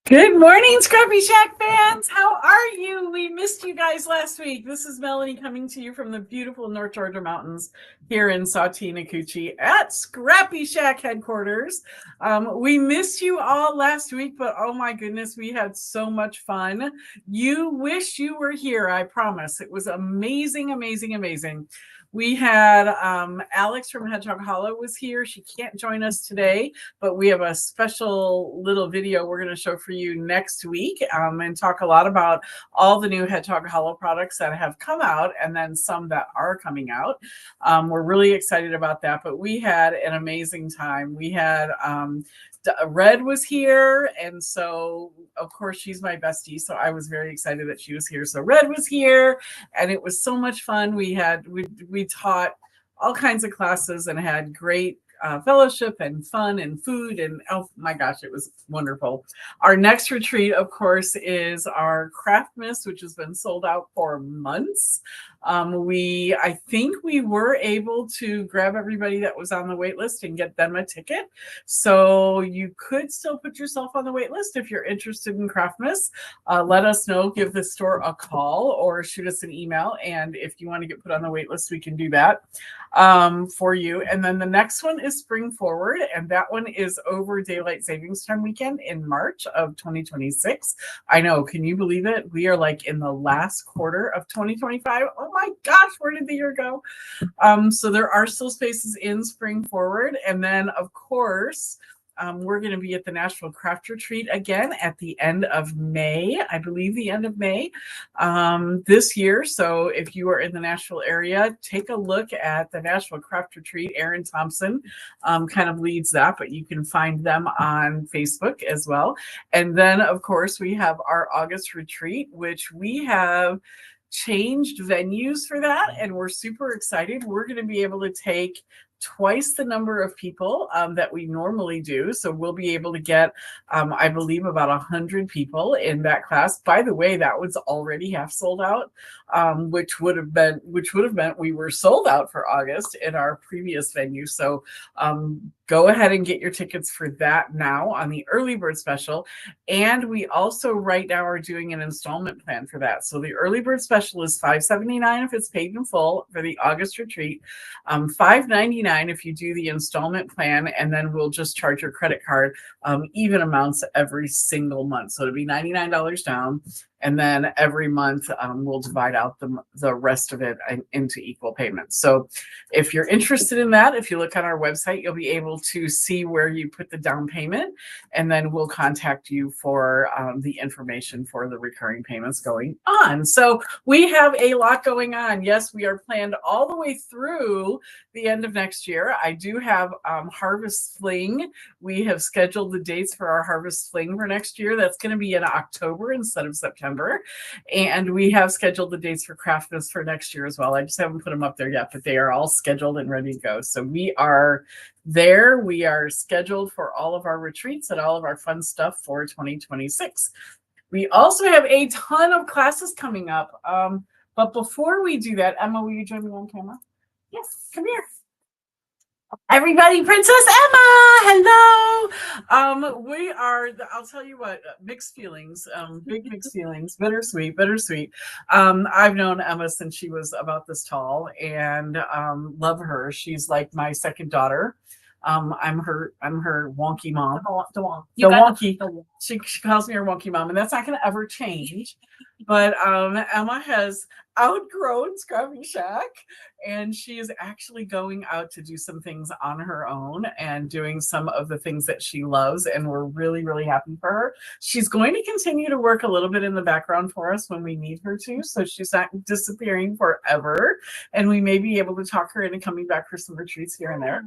Good morning, ScrappyShak fans. How are you? We missed you guys last week. This is Melanie coming to you from the beautiful North Georgia mountains here in Sautee at ScrappyShak headquarters. We missed you all last week, but oh my goodness, we had so much fun. You wish you were here, I promise. It was amazing, amazing, amazing. We had Alex from Hedgehog Hollow was here. She can't join us today, but we have a special little video we're going to show for you next week and talk a lot about all the new Hedgehog Hollow products that have come out and then some that are coming out. We're really excited about that, but we had an amazing time. We had Red was here, and so of course she's my bestie, so I was very excited that she was here. So Red was here, and it was so much fun. We taught all kinds of classes and had great fellowship and fun and food, and oh my gosh, it was wonderful. Our next retreat, of course, is our Craftmas, which has been sold out for months. I think we were able to grab everybody that was on the wait list and get them a ticket. So you could still put yourself on the wait list if you're interested in Craftmas. Let us know, give the store a call or shoot us an email. And if you want to get put on the wait list, we can do that for you. And then the next one is Spring Forward, and that one is over Daylight Savings Time weekend in March of 2026. I know, can you believe it? We are like in the last quarter of 2025. Oh my gosh, where did the year go? So there are still spaces in Spring Forward. And then, of course, we're going to be at the Nashville Craft Retreat again at the end of May, I believe the end of May this year. So if you are in the Nashville area, take a look at the Nashville Craft Retreat. Aaron Thompson kind of leads that, but you can find them on Facebook as well. And then, of course, we have our August retreat, which we have changed venues for that, and we're super excited. We're going to be able to take twice the number of people that we normally do. So we'll be able to get, I believe, about 100 people in that class. By the way, that was already half sold out, which would have meant we were sold out for August in our previous venue. So go ahead and get your tickets for that now on the early bird special. And we also right now are doing an installment plan for that. So the early bird special is $579 if it's paid in full for the August retreat, $599 if you do the installment plan, and then we'll just charge your credit card even amounts every single month. So it'll be $99 down, and then every month we'll divide out the rest of it into equal payments. So if you're interested in that, if you look on our website, you'll be able to see where you put the down payment, and then we'll contact you for the information for the recurring payments going on. So we have a lot going on. Yes, we are planned all the way through the end of next year. I do have Harvest Fling. We have scheduled the dates for our Harvest Fling for next year. That's going to be in October instead of September. And we have scheduled the dates for Craftmas for next year as well. I just haven't put them up there yet, but they are all scheduled and ready to go. So we are there. We are scheduled for all of our retreats and all of our fun stuff for 2026. We also have a ton of classes coming up. But before we do that, Emma, will you join me on camera? Yes, come here. Everybody, Princess Emma, hello. We are, I'll tell you what, mixed feelings, big mixed feelings, bittersweet. I've known Emma since she was about this tall, and love her. She's like my second daughter. I'm her wonky mom. The wonky. She calls me her wonky mom, and that's not going to ever change. But Emma has outgrown ScrappyShak, and she is actually going out to do some things on her own and doing some of the things that she loves, and we're really, really happy for her. She's going to continue to work a little bit in the background for us when we need her to, so she's not disappearing forever, and we may be able to talk her into coming back for some retreats here and there.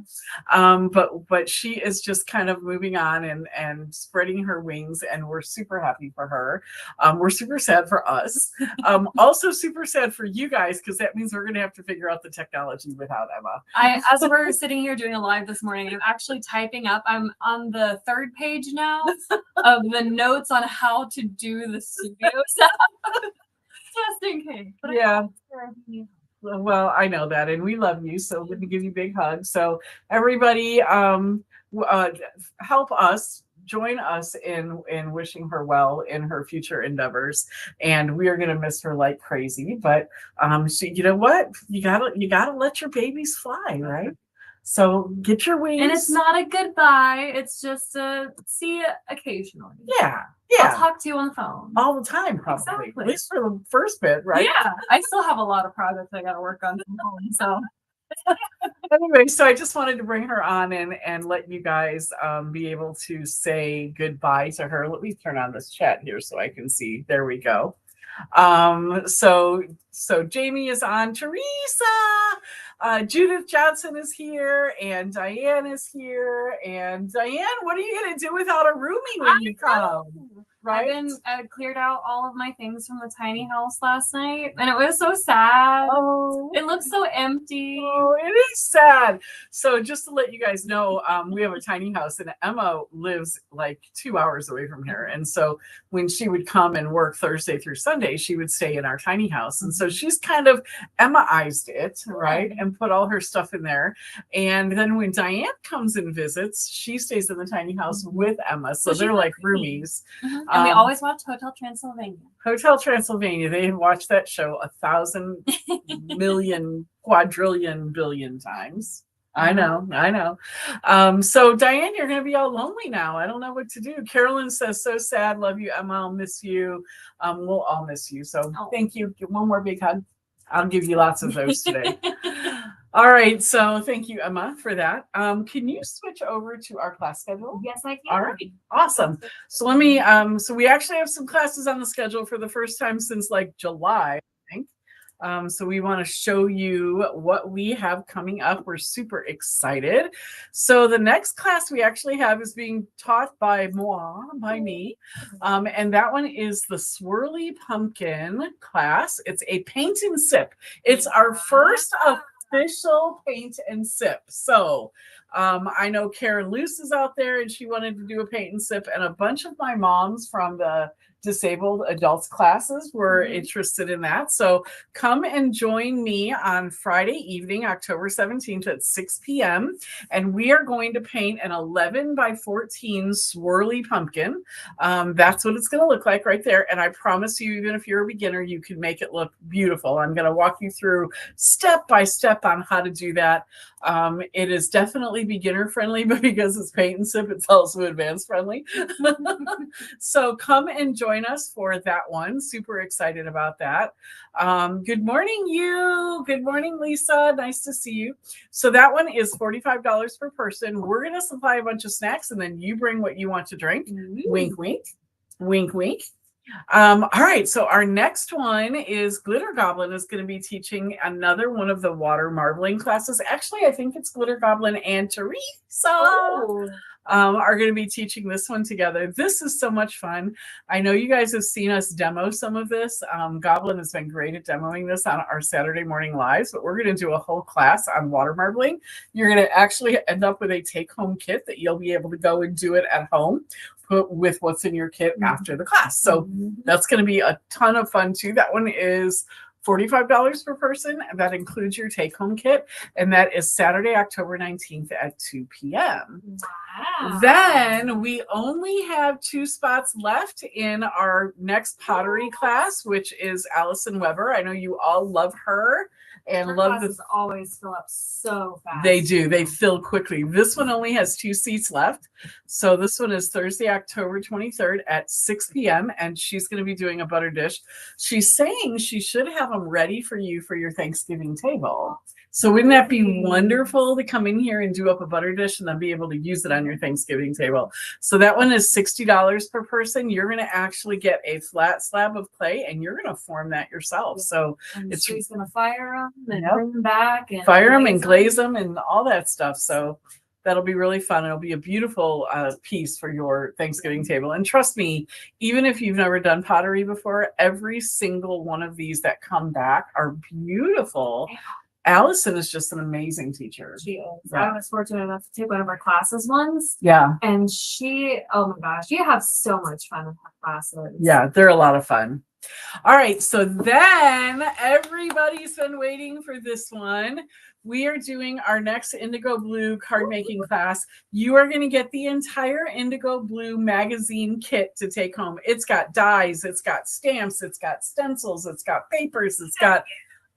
But she is just kind of moving on and spreading her wings, and we're super happy for her. We're super sad for us. Also super sad for you guys, because that means we're going to have to figure out the technology without Emma. As we're sitting here doing a live this morning, I'm actually typing up. I'm on the 3rd page now of the notes on how to do the studio stuff. Just in case. But yeah. Well, I know that, and we love you, so we're going to give you big hugs. So everybody, help us. Join us in wishing her well in her future endeavors, and we are going to miss her like crazy. But so you know what, you gotta let your babies fly, right? So get your wings. And it's not a goodbye; it's just a see you occasionally. Yeah. I'll talk to you on the phone all the time, probably. Exactly. At least for the first bit, right? Yeah, I still have a lot of projects I got to work on from home, so. Anyway, so I just wanted to bring her on and let you guys be able to say goodbye to her. Let me turn on this chat here so I can see. There we go. So Jamie is on. Teresa, Judith Johnson is here, and Diane is here. And Diane, what are you going to do without a roomie when you come? Right? I cleared out all of my things from the tiny house last night, and it was so sad. Oh, it looks so empty. Oh, it is sad. So just to let you guys know, we have a tiny house, and Emma lives like 2 hours away from here. And so when she would come and work Thursday through Sunday, she would stay in our tiny house. And so she's kind of Emma-ized it, right? And put all her stuff in there. And then when Diane comes and visits, she stays in the tiny house with Emma. So they're like roomies. And we always watch Hotel Transylvania. Hotel Transylvania. They have watched that show 1,000 million, quadrillion, billion times. I know. So Diane, you're going to be all lonely now. I don't know what to do. Carolyn says, so sad. Love you, Emma. I'll miss you. We'll all miss you. So thank you. Give one more big hug. I'll give you lots of those today. All right. So thank you, Emma, for that. Can you switch over to our class schedule? Yes, I can. All right. Awesome. So let me, so we actually have some classes on the schedule for the first time since like July, I think. So we want to show you what we have coming up. We're super excited. So the next class we actually have is being taught by me. And that one is the Swirly Pumpkin class. It's a paint and sip. It's our first of official paint and sip. So I know Karen Luce is out there and she wanted to do a paint and sip, and a bunch of my moms from the disabled adults classes were interested in that. So come and join me on Friday evening, October 17th at 6 p.m. And we are going to paint an 11 by 14 swirly pumpkin. That's what it's going to look like right there. And I promise you, even if you're a beginner, you can make it look beautiful. I'm going to walk you through step by step on how to do that. It is definitely beginner friendly, but because it's paint and sip, it's also advanced friendly. So come and join us for that one. Super excited about that. Good morning, you. Good morning, Lisa. Nice to see you. So that one is $45 per person. We're going to supply a bunch of snacks, and then you bring what you want to drink. Wink, wink. Wink, wink. All right, so our next one is Glitter Goblin is going to be teaching another one of the water marbling classes. Actually, I think it's Glitter Goblin and Teresa are going to be teaching this one together. This is so much fun. I know you guys have seen us demo some of this. Goblin has been great at demoing this on our Saturday morning lives, but we're going to do a whole class on water marbling. You're going to actually end up with a take-home kit that you'll be able to go and do it at home with what's in your kit after the class. So that's going to be a ton of fun too. That one is $45 per person. That includes your take-home kit. And that is Saturday, October 19th at 2 p.m. Wow. Then we only have 2 spots left in our next pottery class, which is Allison Weber. I know you all love her. And her love classes always fill up so fast. They do. They fill quickly. This one only has 2 seats left. So this one is Thursday, October 23rd at 6 p.m. And she's going to be doing a butter dish. She's saying she should have them ready for you for your Thanksgiving table. So wouldn't that be wonderful to come in here and do up a butter dish and then be able to use it on your Thanksgiving table? So that one is $60 per person. You're going to actually get a flat slab of clay and you're going to form that yourself. So she's going to fire them and bring them back and fire them and glaze them and all that stuff. So that'll be really fun. It'll be a beautiful piece for your Thanksgiving table. And trust me, even if you've never done pottery before, every single one of these that come back are beautiful. Allison is just an amazing teacher. She is. Yeah. I was fortunate enough to take one of her classes once. Yeah. And oh my gosh, you have so much fun in her classes. Yeah, they're a lot of fun. All right, so then everybody's been waiting for this one. We are doing our next Indigo Blue card making class. You are going to get the entire Indigo Blue magazine kit to take home. It's got dies, it's got stamps, it's got stencils, it's got papers, it's got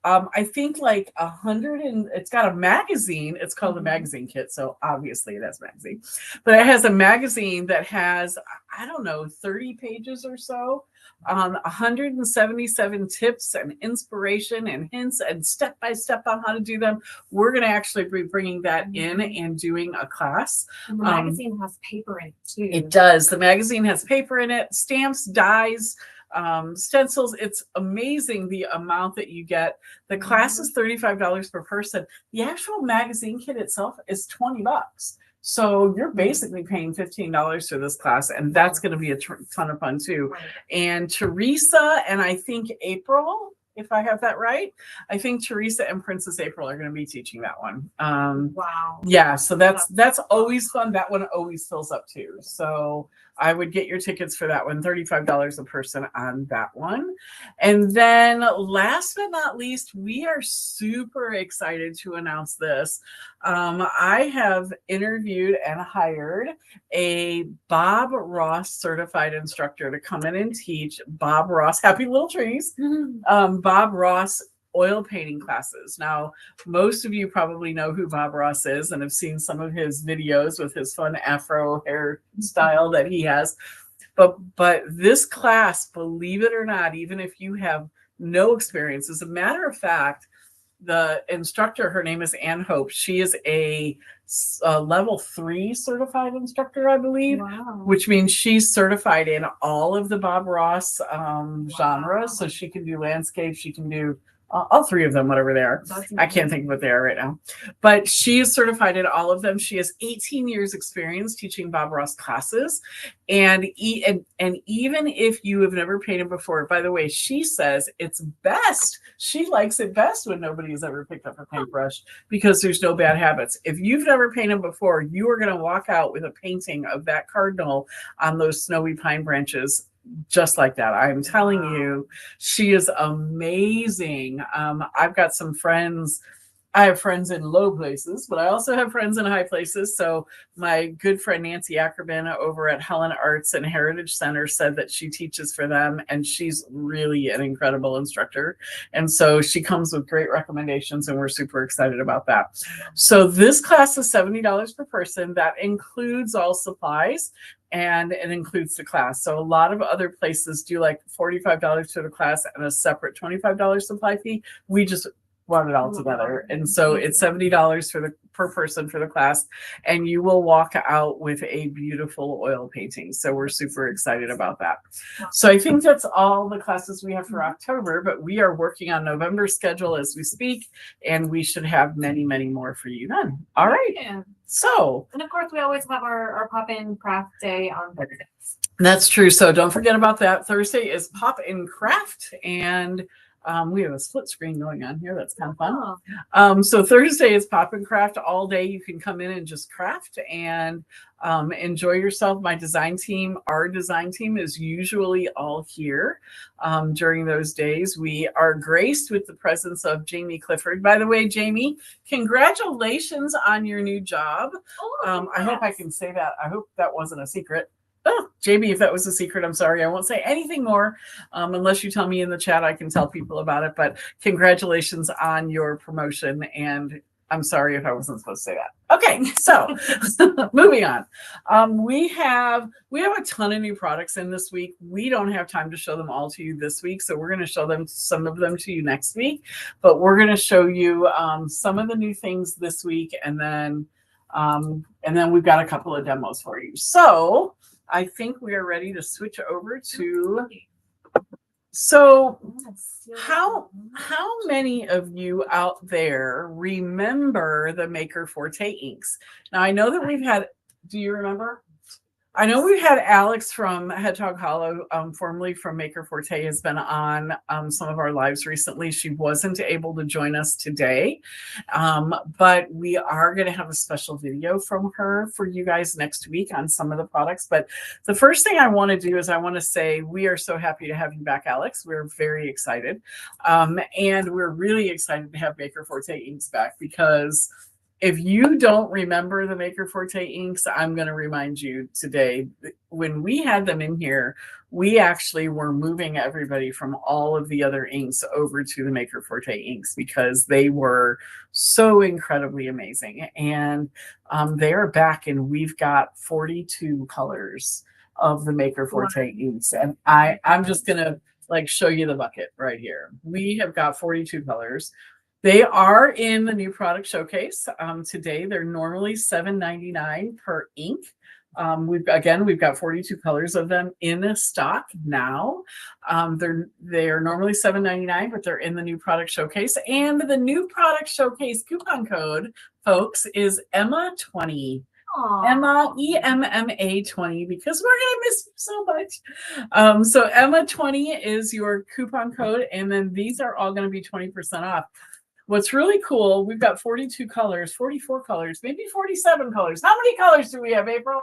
I think like 100, and it's got a magazine. It's called a magazine kit. So obviously it has a magazine, but it has a magazine that has, I don't know, 30 pages or so, 177 tips and inspiration and hints and step-by-step on how to do them. We're going to actually be bringing that in and doing a class. And the magazine has paper in it too. It does. The magazine has paper in it, stamps, dies, stencils. It's amazing the amount that you get. The class is $35 per person. The actual magazine kit itself is $20. So you're basically paying $15 for this class, and that's going to be a ton of fun too. Right. And Teresa and I think April, if I have that right, I think Teresa and Princess April are going to be teaching that one. Wow. Yeah, so that's always fun. That one always fills up too. So I would get your tickets for that one, $35 a person on that one. And then last but not least, we are super excited to announce this. I have interviewed and hired a Bob Ross certified instructor to come in and teach Bob Ross, Happy Little Trees, Bob Ross oil painting classes. Now, most of you probably know who Bob Ross is and have seen some of his videos with his fun afro hairstyle that he has. But this class, believe it or not, even if you have no experience, as a matter of fact, the instructor, her name is Ann Hope. She is a level 3 certified instructor, I believe, which means she's certified in all of the Bob Ross genres. So she can do landscape, she can do all three of them, whatever they are. That's I can't think of what they are right now. But she is certified in all of them. She has 18 years experience teaching Bob Ross classes. And even if you have never painted before, by the way, she says it's best. She likes it best when nobody has ever picked up a paintbrush because there's no bad habits. If you've never painted before, you are going to walk out with a painting of that cardinal on those snowy pine branches just like that. I'm telling you, she is amazing. I've got some friends. I have friends in low places, but I also have friends in high places. So my good friend Nancy Ackerman over at Helen Arts and Heritage Center said that she teaches for them, and she's really an incredible instructor. And so she comes with great recommendations, and we're super excited about that. So this class is $70 per person. That includes all supplies, and it includes the class. So a lot of other places do like $45 to the class and a separate $25 supply fee. We just brought it all together, and so it's $70 per person for the class, and you will walk out with a beautiful oil painting. So we're super excited about that. So I think that's all the classes we have for October, but we are working on November's schedule as we speak, and we should have many, many more for you then. All right. Yeah. So, and of course, we always have our pop-in craft day on Thursdays. That's true. So don't forget about that. Thursday is Pop in Craft, and we have a split screen going on here. That's kind of fun. So Thursday is Pop and Craft all day. You can come in and just craft and enjoy yourself. My design team, our design team is usually all here during those days. We are graced with the presence of Jamie Clifford. By the way, Jamie, congratulations on your new job. I hope I can say that. I hope that wasn't a secret. Oh, Jamie, if that was a secret, I'm sorry. I won't say anything more unless you tell me in the chat. I can tell people about it. But congratulations on your promotion. And I'm sorry if I wasn't supposed to say that. Okay, so moving on. We have a ton of new products in this week. We don't have time to show them all to you this week, so we're going to show them some of them to you next week. But we're going to show you some of the new things this week, and then we've got a couple of demos for you. So I think we are ready to switch over to. So how many of you out there remember the Maker Forte inks? Now I know that we've had, do you remember? I know we've had Alex from Hedgehog Hollow, formerly from Maker Forte, has been on some of our lives recently. She wasn't able to join us today, but we are going to have a special video from her for you guys next week on some of the products. But the first thing I want to do is I want to say we are so happy to have you back, Alex. We're very excited. And we're really excited to have Maker Forte inks back, because if you don't remember the Maker Forte inks, I'm going to remind you today. When we had them in here, we actually were moving everybody from all of the other inks over to the Maker Forte inks because they were so incredibly amazing. And they are back, and we've got 42 colors of the Maker Forte inks. And I'm just going to show you the bucket right here. We have got 42 colors. They are in the new product showcase. Today, they're normally $7.99 per ink. We've got 42 colors of them in stock now. They are normally $7.99, but they're in the new product showcase. And the new product showcase coupon code, folks, is Emma20. Emma, EMMA 20, because we're gonna miss you so much. So Emma 20 is your coupon code, and then these are all going to be 20% off. What's really cool, we've got 42 colors, 44 colors, maybe 47 colors. How many colors do we have, April?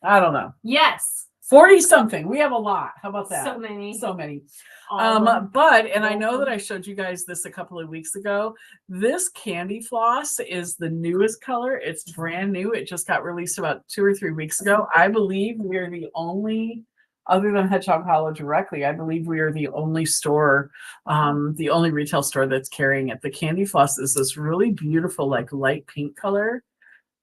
I don't know. Yes. 40 something. We have a lot. How about that? So many. So many. And I know that I showed you guys this a couple of weeks ago. This candy floss is the newest color. It's brand new. It just got released about 2 or 3 weeks ago. I believe we're the only, other than Hedgehog Hollow directly, I believe we are the only store, the only retail store that's carrying it. The candy floss is this really beautiful, light pink color.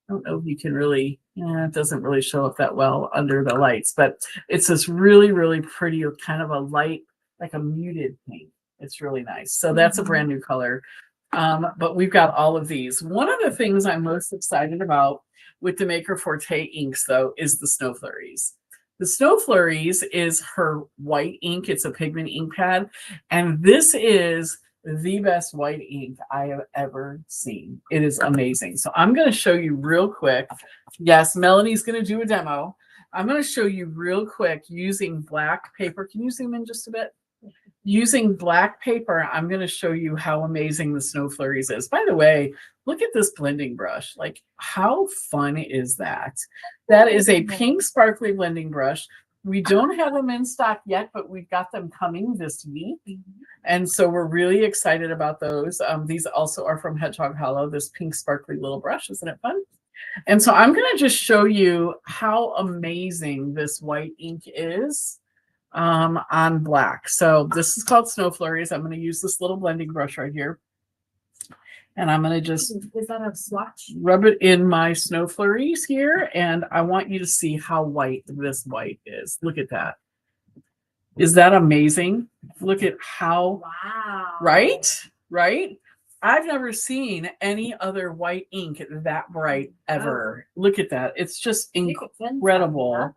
I don't know if you can really, it doesn't really show up that well under the lights, but it's this really, really pretty, kind of a light, like a muted pink. It's really nice. So that's a brand new color. But we've got all of these. One of the things I'm most excited about with the Maker Forte inks, though, is the Snow Flurries. The Snow Flurries is her white ink. It's a pigment ink pad. And this is the best white ink I have ever seen. It is amazing. So I'm going to show you real quick. Yes, Melanie's going to do a demo. I'm going to show you real quick using black paper. Can you zoom in just a bit? Using black paper, I'm going to show you how amazing the Snow Flurries is. By the way, look at this blending brush. Like, how fun is that? That is a pink sparkly blending brush. We don't have them in stock yet, but we've got them coming this week. And so we're really excited about those. These also are from Hedgehog Hollow, this pink sparkly little brush. Isn't it fun? And so I'm going to just show you how amazing this white ink is on black. So this is called Snow Flurries. I'm going to use this little blending brush right here. And I'm going to just is that a swatch? Rub it in my Snow Flurries here. And I want you to see how white this white is. Look at that. Is that amazing? Look at how, wow. Right? I've never seen any other white ink that bright ever. Look at that. It's just incredible.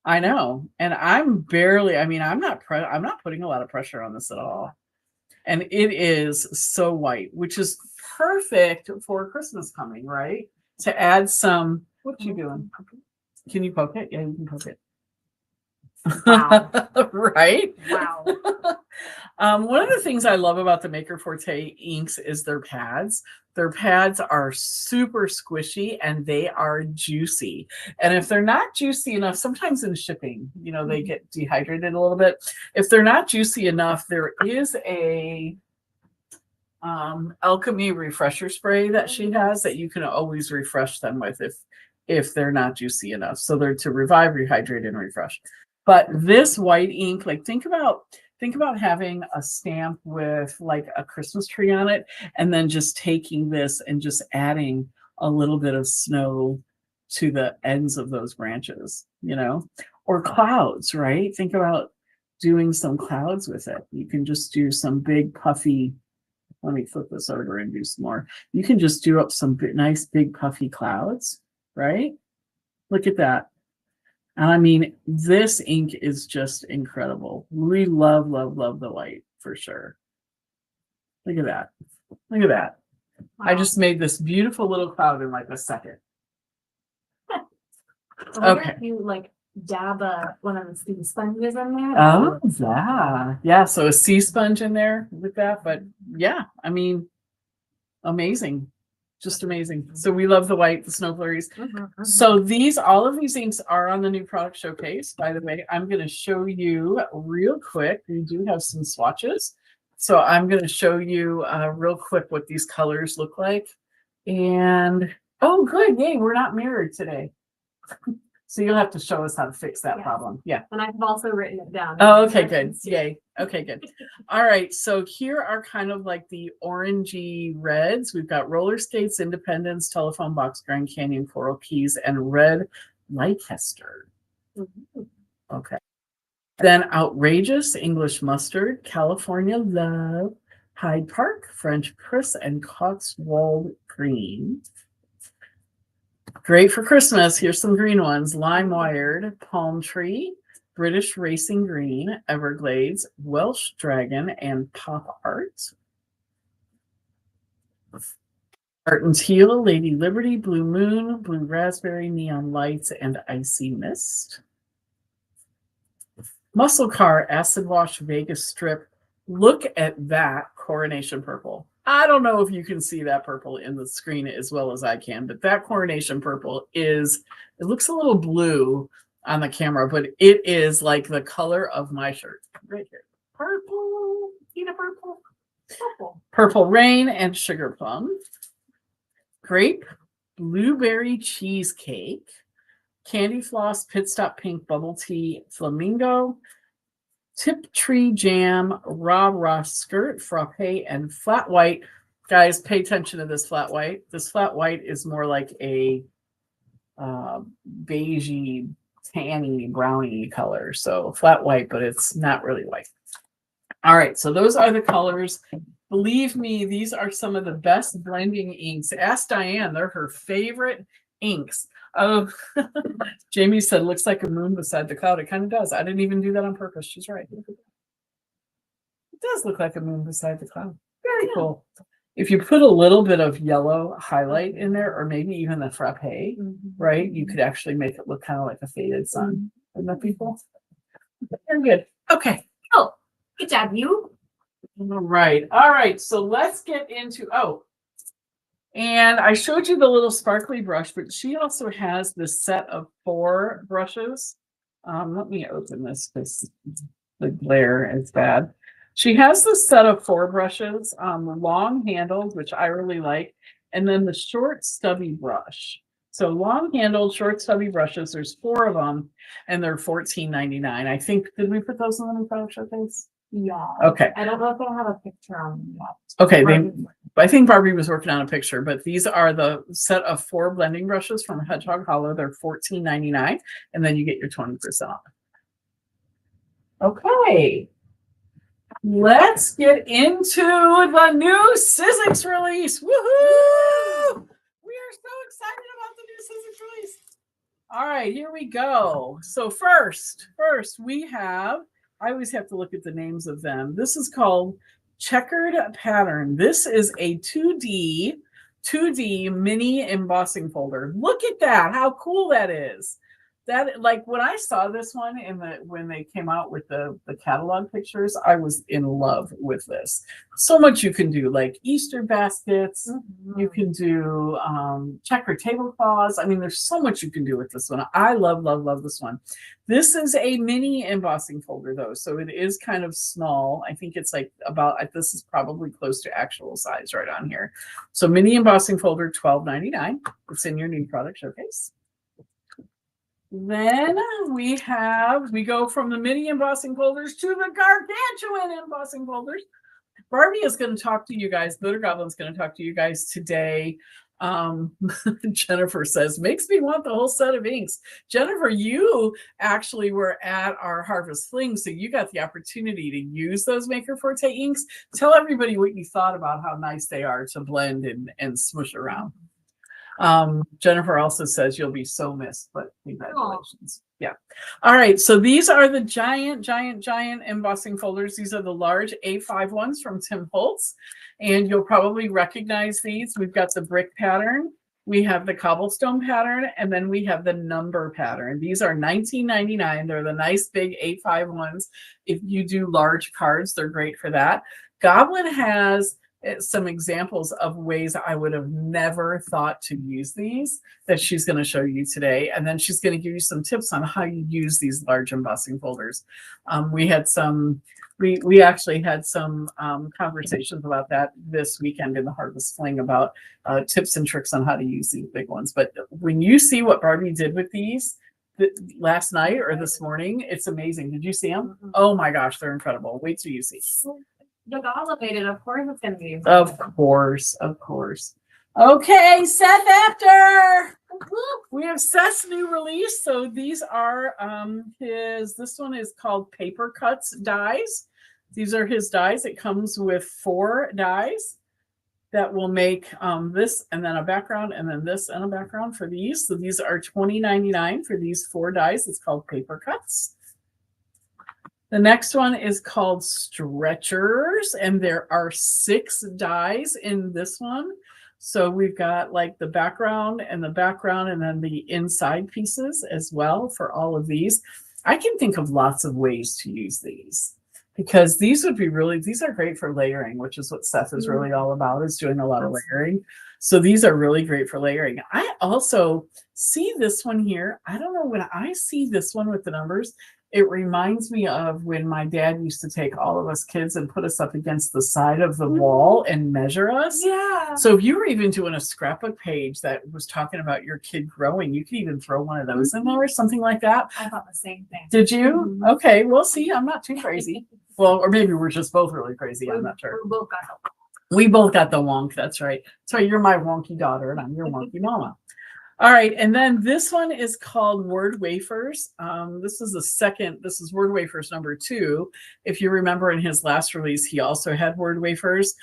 I know. And I'm not putting a lot of pressure on this at all. And it is so white, which is perfect for Christmas coming, right? To add some, what you doing? Can you poke it? Yeah, you can poke it. Wow. Right? Wow. One of the things I love about the Maker Forte inks is their pads. Their pads are super squishy and they are juicy. And if they're not juicy enough, sometimes in shipping, they get dehydrated a little bit. If they're not juicy enough, there is a Alchemy refresher spray that she has that you can always refresh them with if they're not juicy enough. So they're to revive, rehydrate, and refresh. But this white ink, like think about having a stamp with like a Christmas tree on it, and then just taking this and just adding a little bit of snow to the ends of those branches, or clouds, right? Think about doing some clouds with it. You can just do some big puffy, let me flip this over and do some more. You can just do up some nice big puffy clouds, right? Look at that. And I mean, this ink is just incredible. We love the white for sure. Look at that. Look at that. Wow. I just made this beautiful little cloud in like a second. Okay. If you dab one of the sea sponges in there. Oh, yeah. Yeah. So a sea sponge in there with that. But yeah, I mean, amazing. Just amazing. So we love the white, the Snow Flurries. So all of these inks are on the new product showcase. By the way, I'm going to show you real quick. We do have some swatches. So I'm going to show you real quick what these colors look like. And, oh, good. Yay, we're not mirrored today. So you'll have to show us how to fix that problem. Yeah. And I've also written it down. Oh, okay, good. Yay. Okay, good. All right. So here are kind of like the orangey reds. We've got Roller Skates, Independence, Telephone Box, Grand Canyon, Coral Keys, and Red Leicester. Okay. Then Outrageous, English Mustard, California Love, Hyde Park, French Press, and Cotswold Green. Great for Christmas. Here's some green ones. Lime Wired, Palm Tree, British Racing Green, Everglades, Welsh Dragon, and Pop Art. Art and Teal, Lady Liberty, Blue Moon, Blue Raspberry, Neon Lights, and Icy Mist. Muscle Car, Acid Wash, Vegas Strip. Look at that Coronation Purple. I don't know if you can see that purple in the screen as well as I can, but that Coronation Purple it looks a little blue on the camera, but it is like the color of my shirt right here. Purple, Purple Rain and Sugar Plum. Grape, Blueberry Cheesecake, Candy Floss, Pit Stop Pink, Bubble Tea, Flamingo, Tip Tree Jam, Rah Skirt, Frappe, and Flat White. Guys, pay attention to this flat white. This flat white is more like a beigey, tanny, browny color. So flat white, but it's not really white. All right, so those are the colors. Believe me, these are some of the best blending inks. Ask Diane, they're her favorite inks. Oh, Jamie said, looks like a moon beside the cloud. It kind of does. I didn't even do that on purpose. She's right. It does look like a moon beside the cloud. Very cool. If you put a little bit of yellow highlight in there, or maybe even the frappe, right, you could actually make it look kind of like a faded sun. Isn't that beautiful? Very good. Okay. Oh, good job, you. All right. All right. So let's get into, and I showed you the little sparkly brush, but she also has this set of 4 brushes. Let me open this because the glare is bad. She has this set of 4 brushes, long handled, which I really like, and then the short stubby brush. So long handled, short stubby brushes, there's 4 of them, and they're $14.99. I think, did we put those in the new product showcase? Yeah. Okay. I don't know if I have a picture on them yet. Okay, I think Barbie was working on a picture, but these are the set of 4 blending brushes from Hedgehog Hollow. They're $14.99, and then you get your 20% off. Okay. Let's get into the new Sizzix release. Woohoo! We are so excited about the new Sizzix release. All right, here we go. So first we have, I always have to look at the names of them. This is called Checkered Pattern. This is a 2D mini embossing folder. Look at that, how cool that is. That, like, when I saw this one when they came out with the catalog pictures, I was in love with this. So much you can do, like Easter baskets. You can do checkered tablecloths. I mean, there's so much you can do with this one. I love this one. This is a mini embossing folder though, so it is kind of small. I think it's like this is probably close to actual size right on here. So mini embossing folder, $12.99. It's in your new product showcase. Then we go from the mini embossing folders to the gargantuan embossing folders. Barbie is going to talk to you guys. Glitter Goblin's going to talk to you guys today. Jennifer says, makes me want the whole set of inks. Jennifer, you actually were at our Harvest Fling, so you got the opportunity to use those Maker Forte inks. Tell everybody what you thought about how nice they are to blend and smush around. Jennifer also says you'll be so missed, but congratulations. Yeah. All right. So these are the giant embossing folders. These are the large A5 ones from Tim Holtz, and you'll probably recognize these. We've got the brick pattern, we have the cobblestone pattern, and then we have the number pattern. These are $19.99. They're the nice big A5 ones. If you do large cards, they're great for that. Goblin has some examples of ways I would have never thought to use these that she's going to show you today. And then she's going to give you some tips on how you use these large embossing folders. We actually had some conversations about that this weekend in the Harvest Fling about tips and tricks on how to use these big ones. But when you see what Barbie did with these last night or this morning, it's amazing. Did you see them? Oh my gosh, they're incredible. Wait till you see. Look elevated, of course it's going to be. Of course. Okay, Seth after. We have Seth's new release. So these are this one is called Paper Cuts dies. These are his dies. It comes with 4 dies that will make this and then a background and then this and a background for these. So these are $20.99 for these 4 dies. It's called Paper Cuts. The next one is called Stretchers, and there are 6 dies in this one. So we've got like the background and then the inside pieces as well for all of these. I can think of lots of ways to use these because these are great for layering, which is what Seth is really all about, is doing a lot of layering. So these are really great for layering. I also see this one here. I don't know, when I see this one with the numbers, it reminds me of when my dad used to take all of us kids and put us up against the side of the wall and measure us. Yeah. So if you were even doing a scrapbook page that was talking about your kid growing, you could even throw one of those in there or something like that. I thought the same thing. Did you? Okay. Well, see, I'm not too crazy. Well, or maybe we're just both really crazy. I'm not sure. We both got the wonk. That's right. So you're my wonky daughter and I'm your wonky mama. All right, and then this one is called Word Wafers. This is Word Wafers number 2. If you remember in his last release, he also had Word Wafers.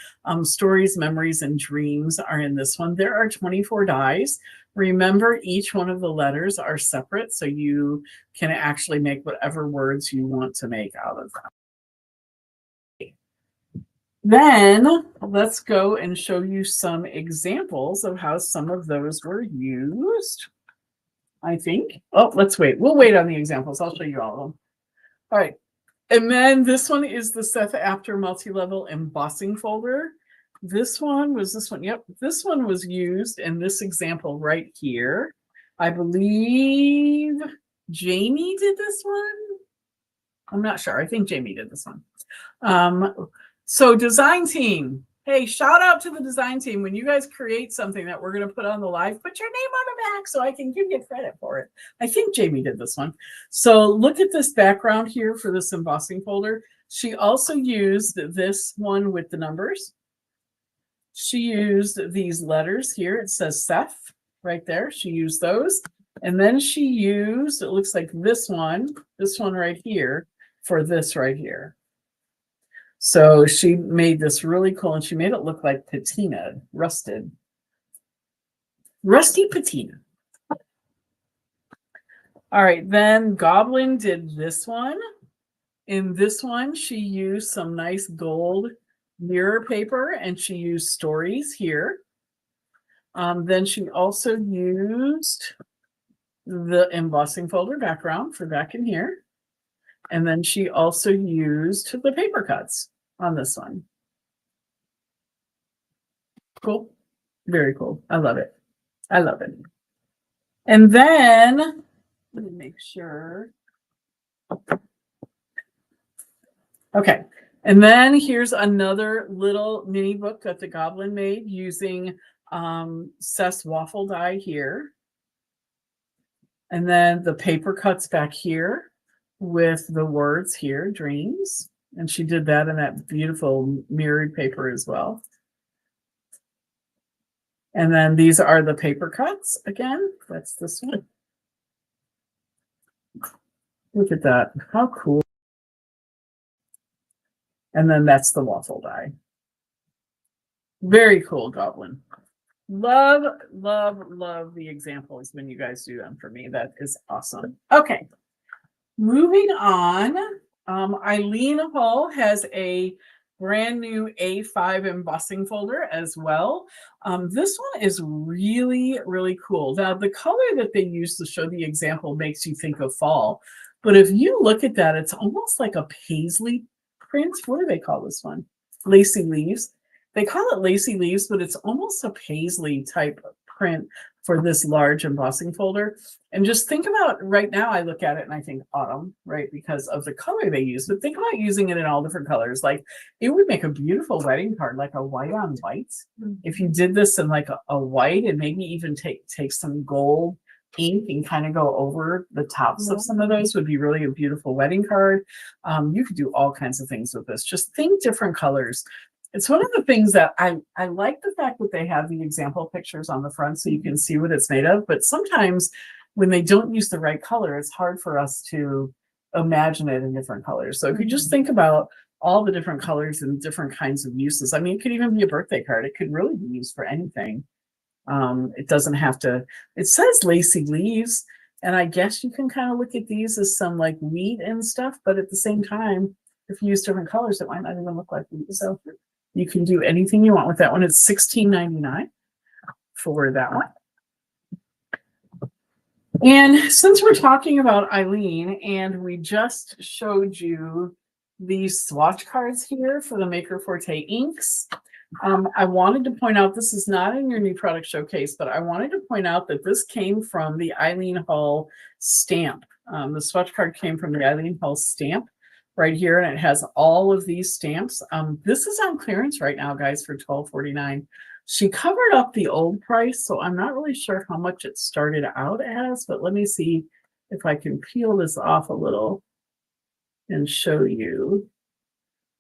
Stories, Memories, and Dreams are in this one. There are 24 dies. Remember, each one of the letters are separate, so you can actually make whatever words you want to make out of them. Then let's go and show you some examples of how some of those were used. I think. Oh, let's wait. We'll wait on the examples. I'll show you all of them. All right. And then this one is the Seth After multi-level embossing folder. This one. Yep. This one was used in this example right here. I believe Jamie did this one. I'm not sure. I think Jamie did this one. So design team, hey, shout out to the design team. When you guys create something that we're going to put on the live, put your name on the back so I can give you credit for it. I think Jamie did this one. So look at this background here for this embossing folder. She also used this one with the numbers. She used these letters here. It says Seth right there. She used those. And then she used, it looks like this one right here for this right here. So she made this really cool, and she made it look like patina, rusty patina. All right, then Goblin did this one. In this one, she used some nice gold mirror paper, and she used stories here. Then she also used the embossing folder background for back in here. And then she also used the paper cuts on this one. Cool. Very cool. I love it. I love it. And then, let me make sure. Okay. And then here's another little mini book that the Goblin made using Seth's waffle die here. And then the paper cuts back here with the words here, dreams. And she did that in that beautiful mirrored paper as well. And then these are the paper cuts again. That's this one. Look at that. How cool. And then that's the waffle die. Very cool, Goblin. Love, love, love the examples when you guys do them for me. That is awesome. Okay. Moving on, Eileen Hall has a brand new A5 embossing folder as well. This one is really, really cool. Now, the color that they use to show the example makes you think of fall. But if you look at that, it's almost like a paisley print. What do they call this one? Lacy leaves. They call it lacy leaves, but it's almost a paisley type print for this large embossing folder. And just think about, right now I look at it and I think autumn, right? Because of the color they use, but think about using it in all different colors. Like it would make a beautiful wedding card, like a white on white. If you did this in like a white and maybe even take some gold ink and kind of go over the tops of some of those, would be really a beautiful wedding card. You could do all kinds of things with this. Just think different colors. It's one of the things that I like the fact that they have the example pictures on the front so you can see what it's made of. But sometimes when they don't use the right color, it's hard for us to imagine it in different colors. So if you just think about all the different colors and different kinds of uses, I mean, it could even be a birthday card. It could really be used for anything. It doesn't have to, it says lacy leaves. And I guess you can kind of look at these as some like wheat and stuff. But at the same time, if you use different colors, it might not even look like wheat. So you can do anything you want with that one. It's $16.99 for that one. And since we're talking about Eileen, and we just showed you these swatch cards here for the Maker Forte inks, I wanted to point out, this is not in your new product showcase, but I wanted to point out that this came from the Eileen Hall stamp. The swatch card came from the Eileen Hall stamp right here, and it has all of these stamps. This is on clearance right now, guys, for $12.49. She covered up the old price, so I'm not really sure how much it started out as, but let me see if I can peel this off a little and show you.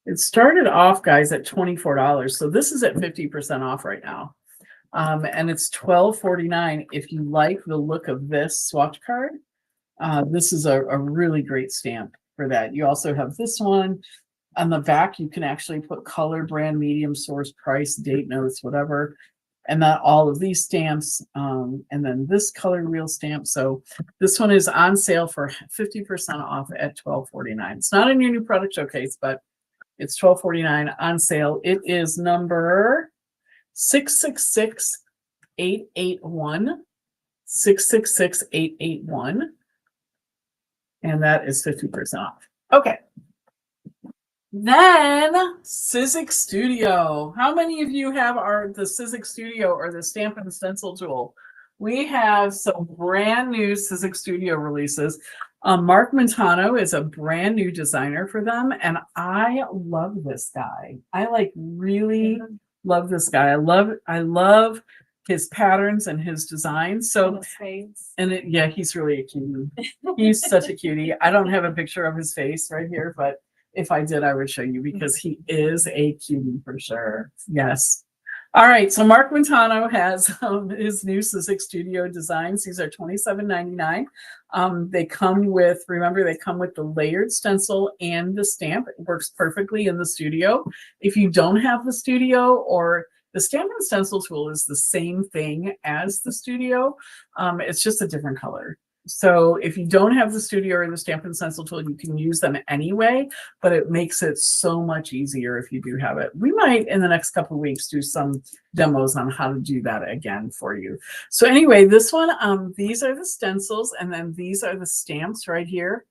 It started off, guys, at $24, so this is at 50% off right now. And it's $12.49. If you like the look of this swatch card, this is a really great stamp for that. You also have this one. On the back, you can actually put color, brand, medium, source, price, date notes, whatever. And then all of these stamps, and then this color wheel stamp. So this one is on sale for 50% off at $12.49. It's not in your new product showcase, but it's $12.49 on sale. It is number 666881. 666881. And that is 50% off. Okay. Then Sizzix Studio. How many of you have the Sizzix Studio or the Stamp and Stencil tool? We have some brand new Sizzix Studio releases. Mark Montano is a brand new designer for them, and I love this guy. I really love this guy. I love his patterns and his designs. So, yeah, he's really a cutie. He's such a cutie. I don't have a picture of his face right here, but if I did, I would show you because he is a cutie for sure. Yes. All right. So Mark Montano has his new Sizzix Studio designs. These are $27.99. They come with, remember, they come with the layered stencil and the stamp. It works perfectly in the studio. If you don't have the studio, or the stamp and stencil tool is the same thing as the studio. It's just a different color. So if you don't have the studio or the stamp and stencil tool, you can use them anyway, but it makes it so much easier if you do have it. We might, in the next couple of weeks, do some demos on how to do that again for you. So anyway, this one, these are the stencils, and then these are the stamps right here.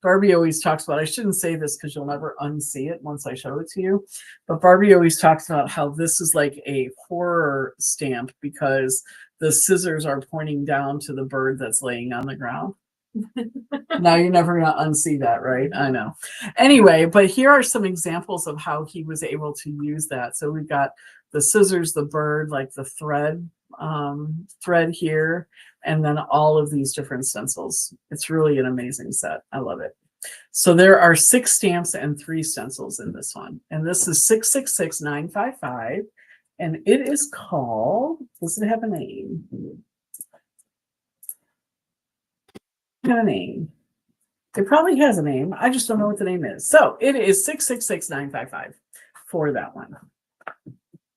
Barbie always talks about, I shouldn't say this because you'll never unsee it once I show it to you, but Barbie always talks about how this is like a horror stamp because the scissors are pointing down to the bird that's laying on the ground. Now you're never going to unsee that, right? I know. Anyway, but here are some examples of how he was able to use that. So we've got the scissors, the bird, like the thread here, and then all of these different stencils. It's really an amazing set. I love it. So there are 6 stamps and 3 stencils in this one. And this is 666955. And it is called, does it have a name? Have a name. It probably has a name. I just don't know what the name is. So it is 666955 for that one.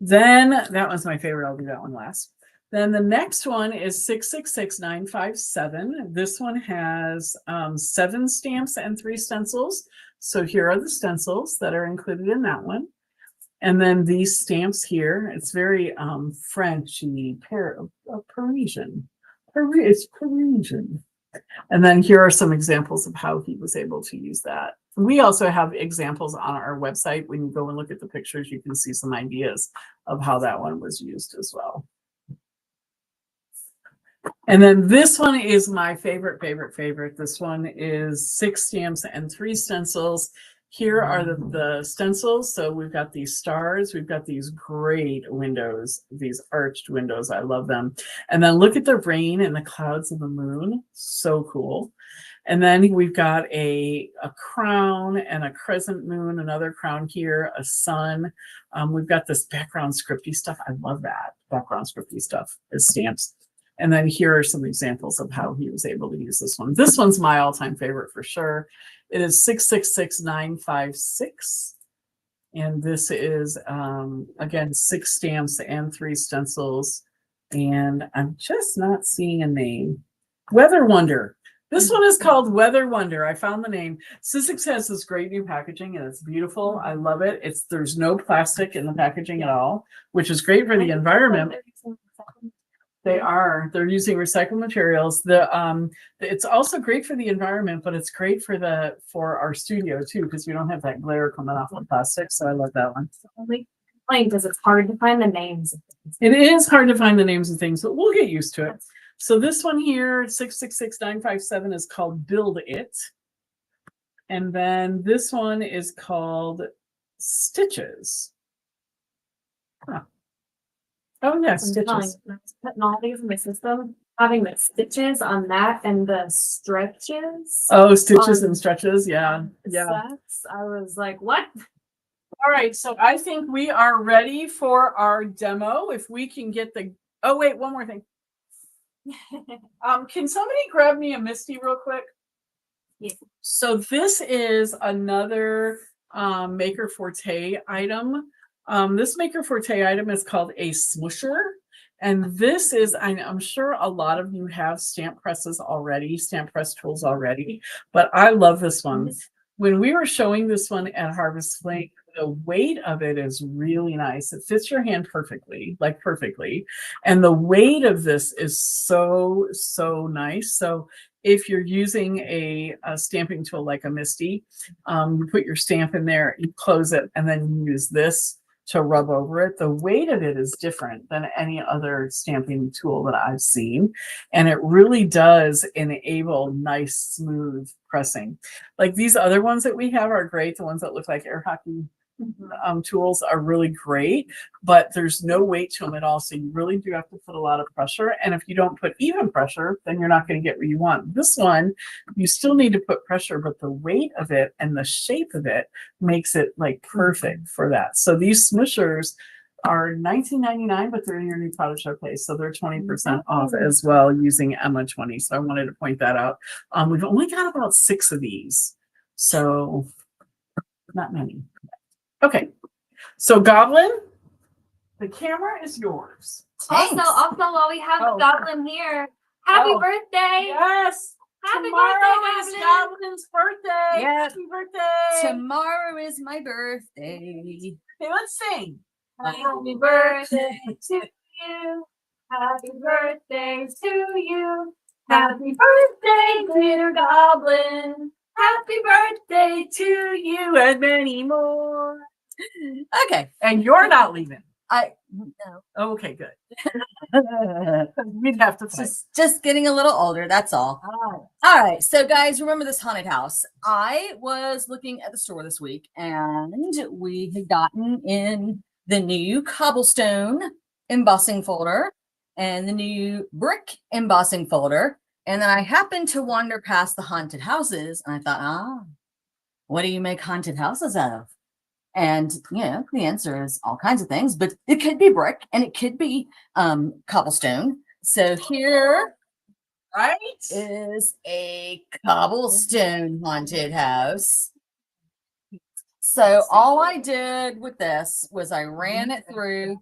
Then that one's my favorite. I'll do that one last. Then the next one is 666957. This one has 7 stamps and 3 stencils. So here are the stencils that are included in that one. And then these stamps here, it's very Frenchy, Parisian. It's Parisian. And then here are some examples of how he was able to use that. We also have examples on our website. When you go and look at the pictures, you can see some ideas of how that one was used as well. And then this one is my favorite. This one is 6 stamps and 3 stencils. Here are the stencils. So we've got these stars. We've got these great windows, these arched windows. I love them. And then look at the rain and the clouds and the moon. So cool. And then we've got a crown and a crescent moon, another crown here, a sun. We've got this background scripty stuff. I love that. Background scripty stuff as stamps. And then here are some examples of how he was able to use this one. This one's my all-time favorite for sure. It is 666956. And this is, again, 6 stamps and 3 stencils. And I'm just not seeing a name. Weather Wonder. This one is called Weather Wonder. I found the name. Sizzix has this great new packaging, and it's beautiful. I love it. There's no plastic in the packaging at all, which is great for the environment. They're using recycled materials. It's also great for the environment, but it's great for our studio too, because we don't have that glare coming off the plastic. So I love that one. The only complaint is it's hard to find the names of things. It is hard to find the names of things, but we'll get used to it. So this one here, 666957, is called Build It. And then this one is called Stitches. Huh. Oh, yeah, Stitches. Putting all these in my system, having the stitches on that and the stretches. Oh, stitches and stretches. Yeah. Yeah. Sets, I was like, what? All right. So I think we are ready for our demo. If we can get the Oh, wait, one more thing. Can somebody grab me a Misty real quick? Yeah. So this is another Maker Forte item. This Maker Forte item is called a smoosher. And this is, I'm sure a lot of you have stamp presses already, stamp press tools already, but I love this one. When we were showing this one at Harvest Flake, the weight of it is really nice. It fits your hand perfectly, like perfectly. And the weight of this is so, so nice. So if you're using a stamping tool like a Misty, you put your stamp in there, you close it, and then you use this to rub over it. The weight of it is different than any other stamping tool that I've seen. And it really does enable nice, smooth pressing. Like these other ones that we have are great. The ones that look like air hockey tools are really great, but there's no weight to them at all. So you really do have to put a lot of pressure. And if you don't put even pressure, then you're not going to get what you want. This one, you still need to put pressure, but the weight of it and the shape of it makes it like perfect for that. So these smooshers are $19.99, but they're in your new product showcase. So they're 20% off as well using Emma 20. So I wanted to point that out. We've only got about 6 of these. So not many. Okay, so Goblin, the camera is yours. Also, while we have the Goblin here, happy birthday! Yes, Happy tomorrow birthday, is Goblin! Goblin's birthday. Yep. Happy birthday! Tomorrow is my birthday. Hey, let's sing. Happy birthday to you. Happy birthday to you. Happy birthday, Glitter Goblin. Happy birthday to you and many more. Okay. And you're not leaving. No. Okay, good. We'd have to play. Just getting a little older, that's all. All right. So guys, remember this haunted house. I was looking at the store this week and we had gotten in the new cobblestone embossing folder and the new brick embossing folder. And then I happened to wander past the haunted houses and I thought, what do you make haunted houses out of? And, you know, the answer is all kinds of things, but it could be brick and it could be cobblestone. So here is a cobblestone haunted house. So all I did with this was I ran it through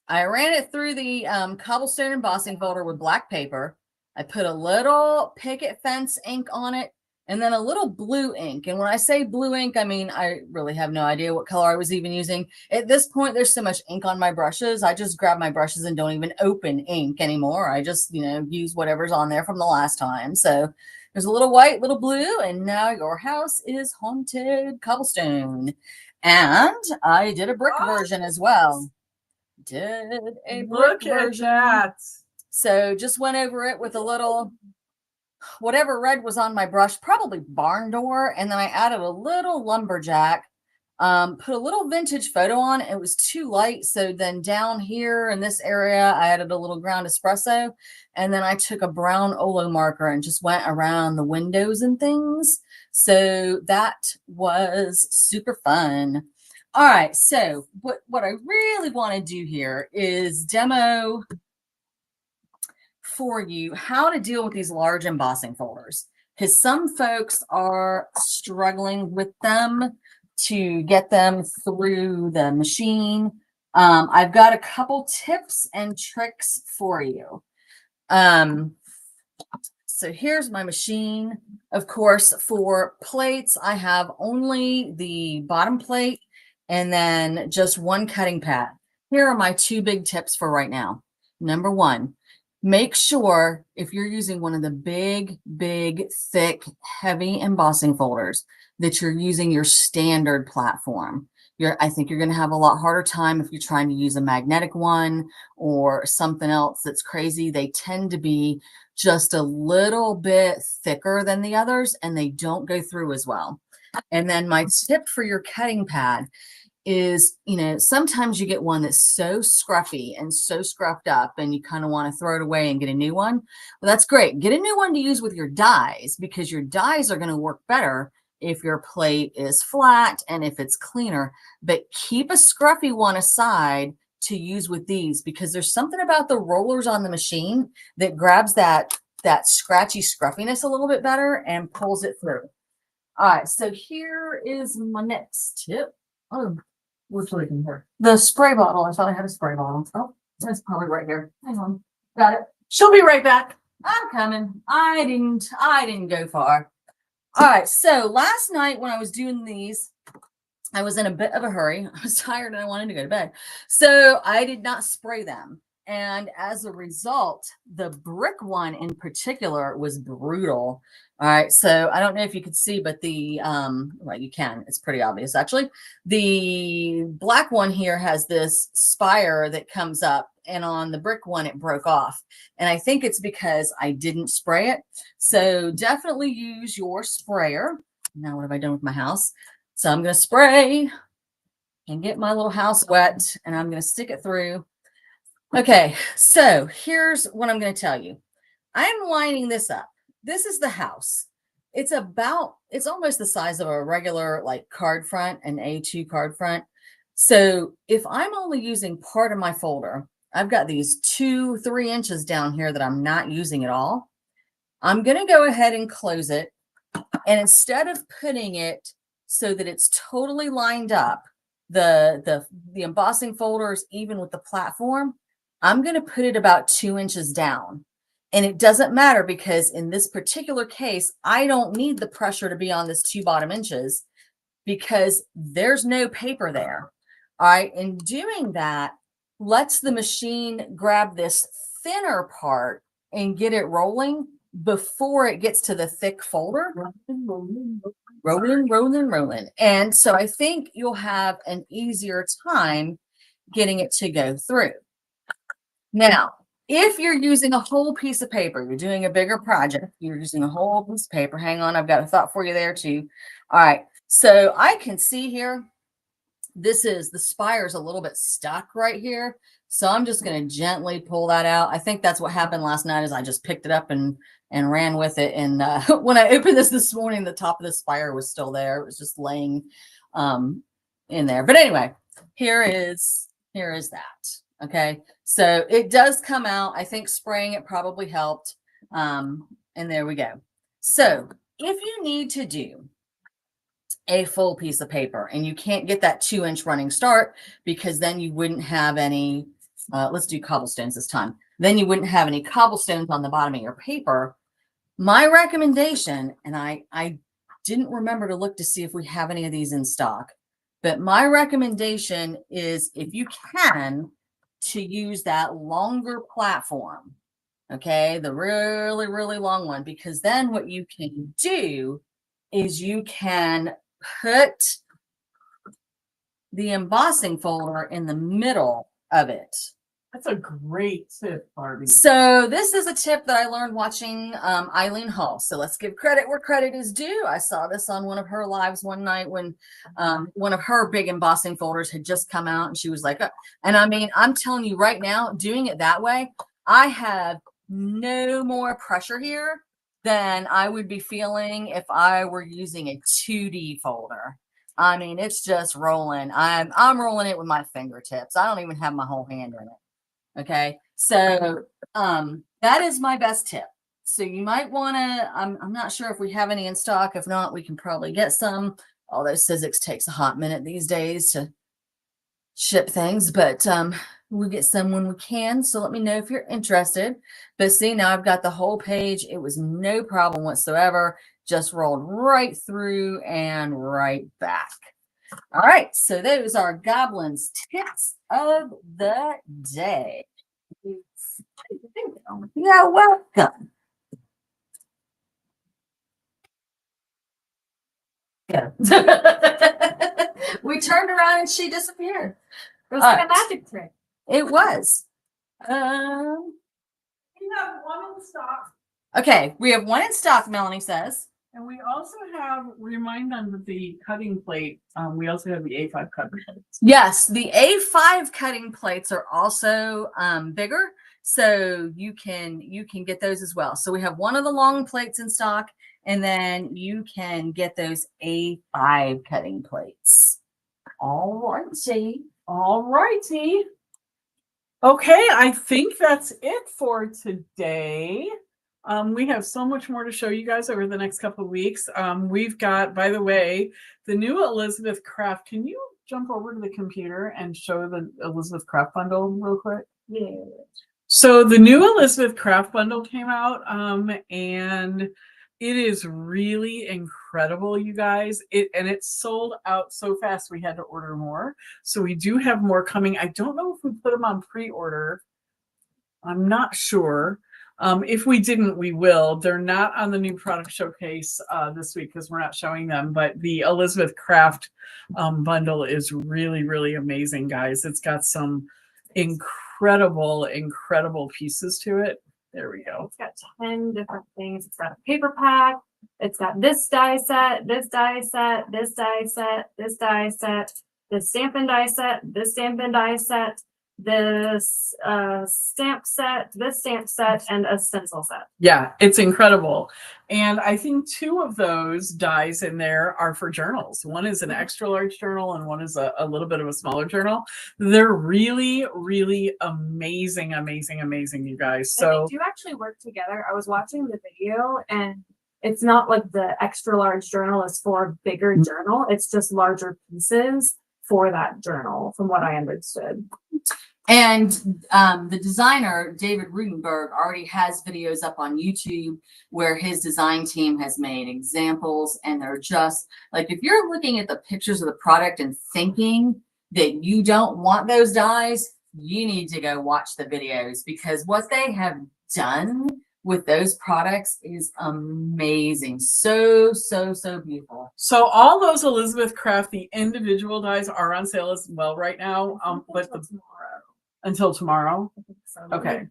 the cobblestone embossing folder with black paper. I put a little picket fence ink on it and then a little blue ink. And when I say blue ink, I mean, I really have no idea what color I was even using. At this point, there's so much ink on my brushes. I just grab my brushes and don't even open ink anymore. I just, use whatever's on there from the last time. So there's a little white, little blue, and now your house is haunted cobblestone. And I did a brick version as well. Look at that. So just went over it with a little, whatever red was on my brush, probably barn door. And then I added a little lumberjack, put a little vintage photo on. It was too light. So then down here in this area, I added a little ground espresso. And then I took a brown Olo marker and just went around the windows and things. So that was super fun. All right. So what I really want to do here is demo for you how to deal with these large embossing folders, because some folks are struggling with them to get them through the machine. I've got a couple tips and tricks for you. So here's my machine. Of course, for plates, I have only the bottom plate and then just one cutting pad. Here are my 2 big tips for right now. Number 1, make sure if you're using one of the big, thick, heavy embossing folders that you're using your standard platform. I think you're going to have a lot harder time if you're trying to use a magnetic one or something else that's crazy. They tend to be just a little bit thicker than the others and they don't go through as well. And then my tip for your cutting pad is, sometimes you get one that's so scruffy and so scruffed up and you kind of want to throw it away and get a new one. Well, that's great. Get a new one to use with your dies, because your dies are going to work better if your plate is flat and if it's cleaner, but keep a scruffy one aside to use with these because there's something about the rollers on the machine that grabs that scratchy scruffiness a little bit better and pulls it through. All right, so here is my next tip. Oh, what's looking here? The spray bottle. I thought I had a spray bottle. Oh, it's probably right here. Hang on. Got it. She'll be right back. I'm coming. I didn't go far. All right, so last night when I was doing these, I was in a bit of a hurry. I was tired and I wanted to go to bed. So I did not spray them. And as a result, the brick one in particular was brutal. All right. So I don't know if you could see, but the, well, you can, it's pretty obvious actually. The black one here has this spire that comes up, and on the brick one, it broke off. And I think it's because I didn't spray it. So definitely use your sprayer. Now, what have I done with my house? So I'm going to spray and get my little house wet, and I'm going to stick it through. Okay, so here's what I'm going to tell you. I'm lining this up. This is the house. It's almost the size of a regular like card front, an A2 card front. So if I'm only using part of my folder, I've got these 2-3 inches down here that I'm not using at all. I'm going to go ahead and close it. And instead of putting it so that it's totally lined up, the embossing folders, even with the platform, I'm going to put it about 2 inches down. And it doesn't matter because in this particular case, I don't need the pressure to be on this 2 bottom inches because there's no paper there. All right. And doing that lets the machine grab this thinner part and get it rolling before it gets to the thick folder. Rolling. And so I think you'll have an easier time getting it to go through. Now, if you're using a whole piece of paper, you're doing a bigger project, you're using a whole piece of paper. Hang on, I've got a thought for you there too. All right, so I can see here, the spire's a little bit stuck right here. So I'm just going to gently pull that out. I think that's what happened last night is I just picked it up and ran with it. And when I opened this morning, the top of the spire was still there. It was just laying in there. But anyway, here is that. Okay, so it does come out. I think spraying it probably helped. And there we go. So if you need to do a full piece of paper and you can't get that 2-inch running start because then you wouldn't have any, let's do cobblestones this time. Then you wouldn't have any cobblestones on the bottom of your paper. My recommendation, and I didn't remember to look to see if we have any of these in stock, but my recommendation is if you can, to use that longer platform, okay, the really, really long one, because then what you can do is you can put the embossing folder in the middle of it. That's a great tip, Barbie. So this is a tip that I learned watching Eileen Hall. So let's give credit where credit is due. I saw this on one of her lives one night when one of her big embossing folders had just come out, and she was like, and I mean, I'm telling you right now, doing it that way, I have no more pressure here than I would be feeling if I were using a 2D folder. I mean, it's just rolling. I'm rolling it with my fingertips. I don't even have my whole hand in it. Okay, so that is my best tip. So you might want to, I'm not sure if we have any in stock. If not, we can probably get some. Although Sizzix takes a hot minute these days to ship things, but we'll get some when we can. So let me know if you're interested. But see, now I've got the whole page. It was no problem whatsoever. Just rolled right through and right back. All right, so those are Goblin's tips of the day. You're welcome. Yeah. We turned around and she disappeared. It was like a magic trick. It was. We have one in stock. Okay, we have one in stock, Melanie says. And we also have, remind them of the cutting plate. We also have the A5 cutting plates. Yes, the A5 cutting plates are also bigger, so you can get those as well. So we have one of the long plates in stock, and then you can get those A5 cutting plates. All righty. Okay, I think that's it for today. We have so much more to show you guys over the next couple of weeks. We've got, by the way, the new Elizabeth Craft. Can you jump over to the computer and show the Elizabeth Craft bundle real quick? Yeah. So the new Elizabeth Craft bundle came out, and it is really incredible, you guys. It sold out so fast we had to order more. So we do have more coming. I don't know if we put them on pre-order. I'm not sure. If we didn't, we will. They're not on the new product showcase this week because we're not showing them. But the Elizabeth Craft bundle is really, really amazing, guys. It's got some incredible, incredible pieces to it. There we go. It's got 10 different things. It's got a paper pack. It's got this die set, this die set, this die set, this die set, this Stampin' die set, this Stampin' die set, this stamp set, this stamp set, and a stencil set. Yeah, it's incredible. And I think 2 of those dies in there are for journals. One is an extra large journal and one is a little bit of a smaller journal. They're really, really amazing, amazing, amazing, you guys. So and they do actually work together. I was watching the video, and it's not like the extra large journal is for a bigger journal. It's just larger pieces for that journal, from what I understood. And the designer, David Rutenberg, already has videos up on YouTube where his design team has made examples. And they're just like, if you're looking at the pictures of the product and thinking that you don't want those dies, you need to go watch the videos, because what they have done with those products is amazing. So, so, so beautiful. So all those Elizabeth Craft, the individual dies are on sale as well right now. But until tomorrow. Okay.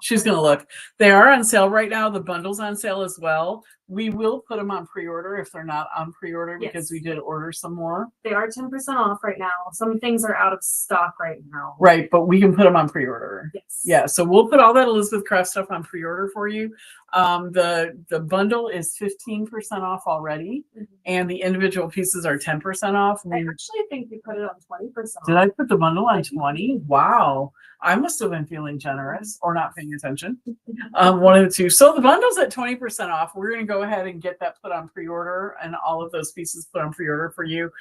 She's going to look. They are on sale right now. The bundle's on sale as well. We will put them on pre-order if they're not on pre-order, because we did order some more. They are 10% off right now. Some things are out of stock right now. Right, but we can put them on pre-order. Yes. Yeah, so we'll put all that Elizabeth Craft stuff on pre-order for you. The bundle is 15% off already, and the individual pieces are 10% off. I actually think you put it on 20%. Did I put the bundle on 20? Wow. I must have been feeling generous or not paying attention. One of the two. So the bundle's at 20% off. We're going to go ahead and get that put on pre-order, and all of those pieces put on pre-order for you.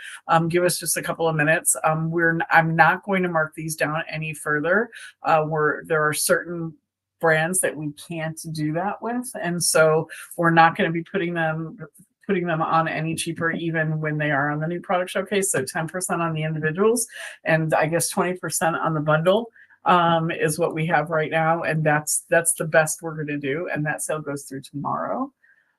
Give us just a couple of minutes. I'm not going to mark these down any further. There are certain brands that we can't do that with, and so we're not going to be putting them on any cheaper, even when they are on the new product showcase. So 10% on the individuals, and I guess 20% on the bundle is what we have right now, and that's the best we're going to do, and that sale goes through tomorrow.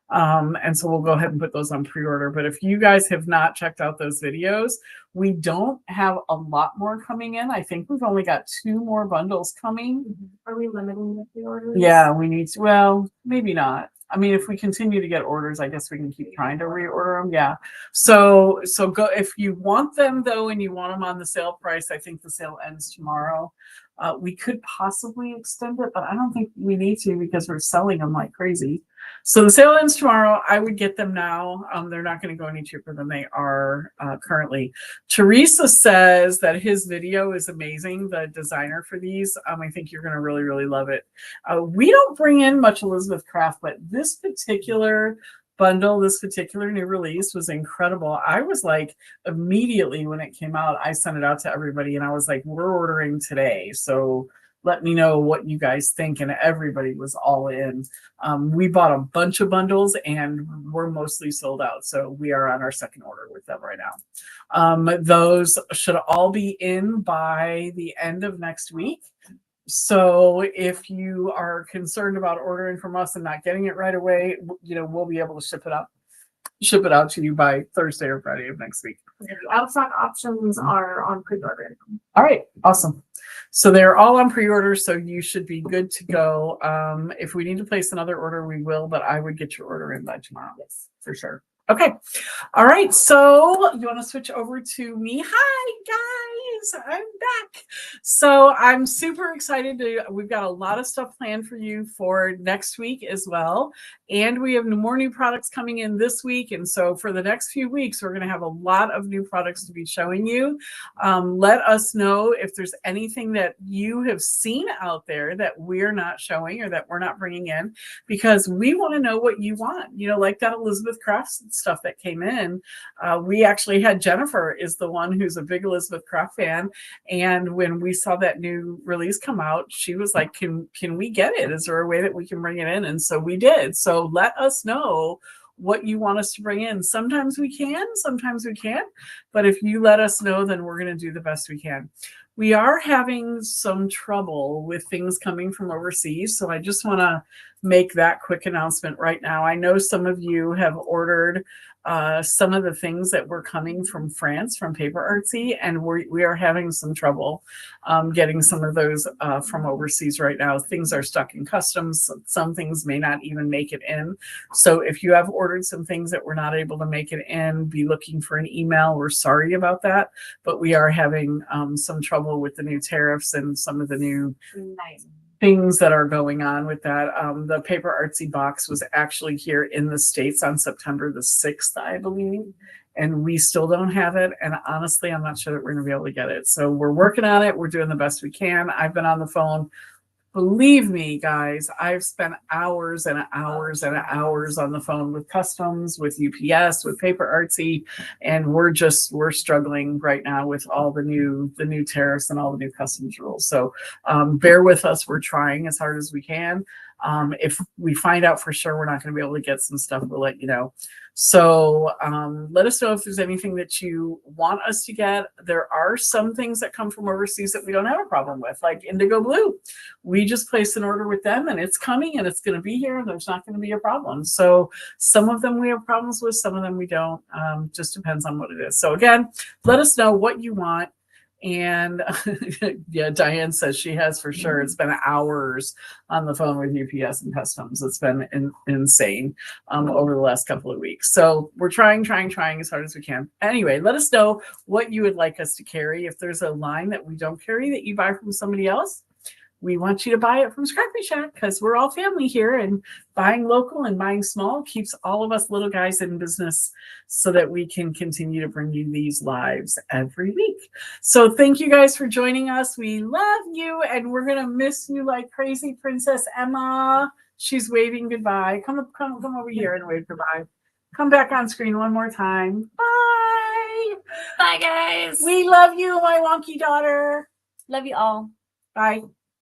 And so we'll go ahead and put those on pre-order. But if you guys have not checked out those videos, we don't have a lot more coming in. I think we've only got 2 more bundles coming. Are we limiting the pre-orders? Yeah, we need to. Well, maybe not. I mean, if we continue to get orders, I guess we can keep trying to reorder them. Yeah. So go if you want them though, and you want them on the sale price. I think the sale ends tomorrow. We could possibly extend it, but I don't think we need to, because we're selling them like crazy. So the sale ends tomorrow. I would get them now. They're not going to go any cheaper than they are currently. Teresa says that his video is amazing, the designer for these. I think you're going to really, really love it. We don't bring in much Elizabeth Craft, but this particular bundle, this particular new release was incredible. I was like, immediately when it came out, I sent it out to everybody and I was like, we're ordering today. So let me know what you guys think. And everybody was all in. We bought a bunch of bundles and we're mostly sold out. So we are on our second order with them right now. Those should all be in by the end of next week. So if you are concerned about ordering from us and not getting it right away, we'll be able to ship it out to you by Thursday or Friday of next week. The out of stock options are on pre-order. All right, awesome. So they're all on pre-order, so you should be good to go. If we need to place another order, we will, but I would get your order in by tomorrow. Yes, for sure. Okay. All right. So you want to switch over to me? Hi, guys. I'm back. So I'm super excited we've got a lot of stuff planned for you for next week as well. And we have more new products coming in this week. And so for the next few weeks, we're going to have a lot of new products to be showing you. Let us know if there's anything that you have seen out there that we're not showing or that we're not bringing in, because we want to know what you want. You know, like that Elizabeth Craft stuff that came in. We actually had Jennifer is the one who's a big Elizabeth Craft fan. And when we saw that new release come out, she was like, can we get it? Is there a way that we can bring it in? And so we did. So let us know what you want us to bring in. Sometimes we can, sometimes we can't. But if you let us know, then we're going to do the best we can. We are having some trouble with things coming from overseas. So I just want to make that quick announcement right now. I know some of you have ordered some of the things that were coming from France from Paper Artsy, and we are having some trouble getting some of those from overseas right now. Things are stuck in customs. Some things may not even make it in. So if you have ordered some things that we're not able to make it in, be looking for an email. We're sorry about that, but we are having some trouble with the new tariffs and some of the new things that are going on with that. The Paper Artsy box was actually here in the States on September the 6th, I believe, and we still don't have it. And honestly, I'm not sure that we're going to be able to get it. So we're working on it. We're doing the best we can. I've been on the phone. Believe me, guys, I've spent hours and hours and hours on the phone with customs, with UPS, with Paper Artsy, and we're struggling right now with all the new tariffs and all the new customs rules. So bear with us. We're trying as hard as we can. If we find out for sure we're not going to be able to get some stuff, we'll let you know. So let us know if there's anything that you want us to get. There are some things that come from overseas that we don't have a problem with, like Indigo Blue. We just placed an order with them and it's coming and it's going to be here and there's not going to be a problem. So some of them we have problems with, some of them we don't. Just depends on what it is. So again, let us know what you want. And yeah, Diane says she has for sure. It's been hours on the phone with UPS and customs. It's been insane over the last couple of weeks. So we're trying as hard as we can. Anyway, let us know what you would like us to carry. If there's a line that we don't carry that you buy from somebody else, we want you to buy it from ScrappyShak, because we're all family here, and buying local and buying small keeps all of us little guys in business so that we can continue to bring you these lives every week. So thank you guys for joining us. We love you, and we're going to miss you like crazy. Princess Emma, she's waving goodbye. Come over here and wave goodbye. Come back on screen one more time. Bye. Bye, guys. We love you, my wonky daughter. Love you all. Bye.